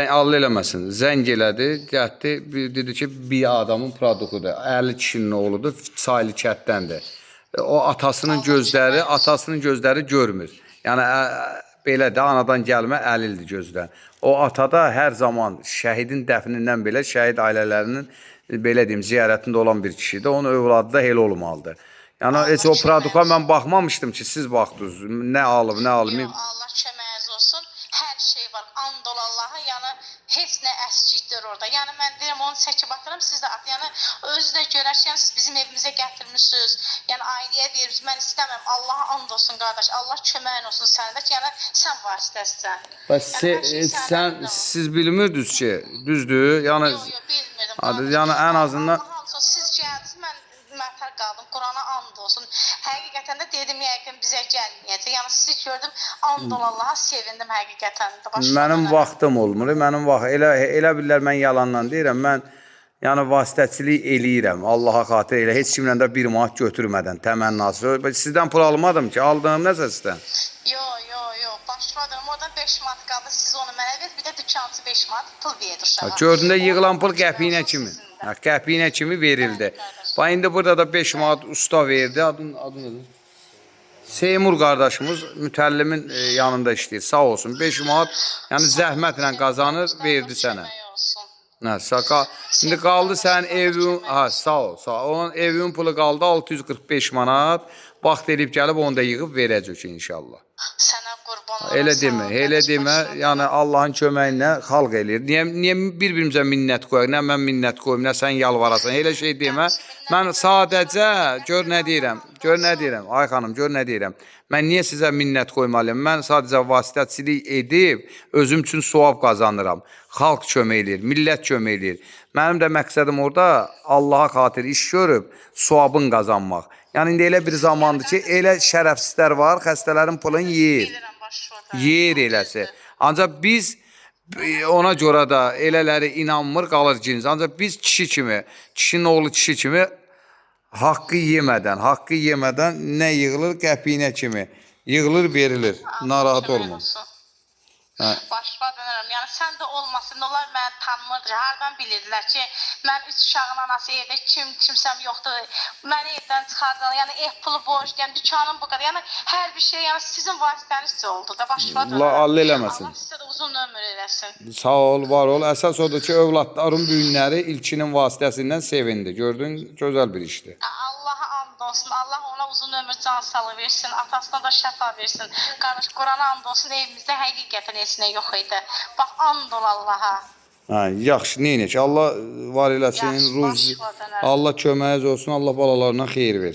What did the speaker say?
Allah eləməsin. Zəng elədi, gəldi, dedi ki, bir adamın produktudur. 50 kişinin oğludur, Saylı kətdəndir. O atasının gözləri görmür. Yəni belə də anadan gəlmə əlildir gözlər. O atada hər zaman şəhidin dəfnindən belə şəhid ailələrinin belə deyim ziyarətində olan bir kişidir. Onun övladı da elə olmalıdır. Yəni heç o produkta mən baxmamışdım ki, siz baxdınız. Nə alıb, nə almayıb. Allah köməyiniz olsun. Hər şey var. And ol Allaha. Yəni heç nə əskikdir orada. Yəni mən deyirəm onu çəkib atıram, siz də at. Yəni özü də görərkən siz bizim evimizə gətirmisiniz. Yəni ailəyə verirsiniz. Mən istəmirəm. Allaha and olsun qardaş. Allah köməyin olsun səndə. Yəni sən vasitəsən. Yəni, siz bilmirdiniz ki, düzdür? Yəni, yox, bilmirdim. Yəni ən azından Allah olsun, siz gəldiniz, mən mətər qaldım. Qurana and olsun. Həqiqətən də dedim, yəqin bizə gəlməyəcək. Yəni sizi gördüm, and ol Allaha, sevindim həqiqətən də. Mənim vaxtım olmur. Elə bilirlər mən yalandan deyirəm. Mən yəni vasitəçilik eləyirəm. Allaha xatir elə. Heç kimlə də 1 manat götürmədən təmənnası. Sizdən pul almadım ki, aldığım nəsə sizdən. Yox. Başladım. Oradan 5 manat qaldı. Siz onu mənə ver. Bir də dükançı 5 manat pul verir uşağa. Gördündə yığılan pul qəpiyinə kimi. Qəpiyinə kimi verildi. Bax, indi burada da 5 manat usta verdi. Adı nədir? Seymur qardaşımız mütəllimin yanında işləyir. Sağ olsun. 5 manat yəni zəhmətlə qazanır, verdi sənə. İndi qaldı sənin evin, sağ ol. Onun evin pulu qaldı 645 manat. Vaxt edib gəlib onu da yığıb verəcək inşallah. Sənə qurban olsun. Elə demə. Yəni Allahın köməyinə xalq eləyir. Niyə bir-birimizə minnət qoyaq? Nə mən minnət qoyum, nə sən yalvarasan. Elə şey demə. Mən sadəcə gör nə deyirəm. Ay xanım, gör nə deyirəm. Mən niyə sizə minnət qoymalıyım? Mən sadəcə vasitəçilik edib özüm üçün savab qazanıram. Xalq kömək eləyir, millət kömək eləyir. Mənim də məqsədim orada Allaha xatir iş görüb savabın qazanmaq. Yəni indi elə bir zamandır ki, elə şərəfsizlər var, xəstələrin pulunu yeyir eləsi. Ancaq biz ona görə də elələri inanmır, qalır cins. Ancaq biz kişinin oğlu kişi kimi haqqı yemədən nə yığılır? Qəpiyinə kimi. Yığılır, verilir. Narahat olma. Başqa dönərəm. Yəni sən də olmasın. Onlar məni tanımırdı. Hardan bilirdilər ki, mən 3 uşağın anası evdə kimsəm yoxdur. Məni evdən çıxardılar. Yəni ev pulu borcluyam, dükanım bu qədər. Yəni hər bir şey yəni sizin vasitənizcə oldu da. Başqa dönərəm. Allah eləməsin. Allah sizə də uzun ömür eləsin. Sağ ol, var ol. Əsas odur ki, övladların düyünləri ilkinin vasitəsindən sevindi. Gördün, gözəl bir işdir. Allaha and olsun. Allah ona uzun ömür can sağlığı versin. Atasına da şəfa versin. Qardaş, Qurana and olsun. Evimizdə həqiqətən heç nə yox idi. Bax, and ol Allaha. Yaxşı, neynək? Allah var eləsin, Allah köməyiniz olsun, Allah balalarına xeyir versin.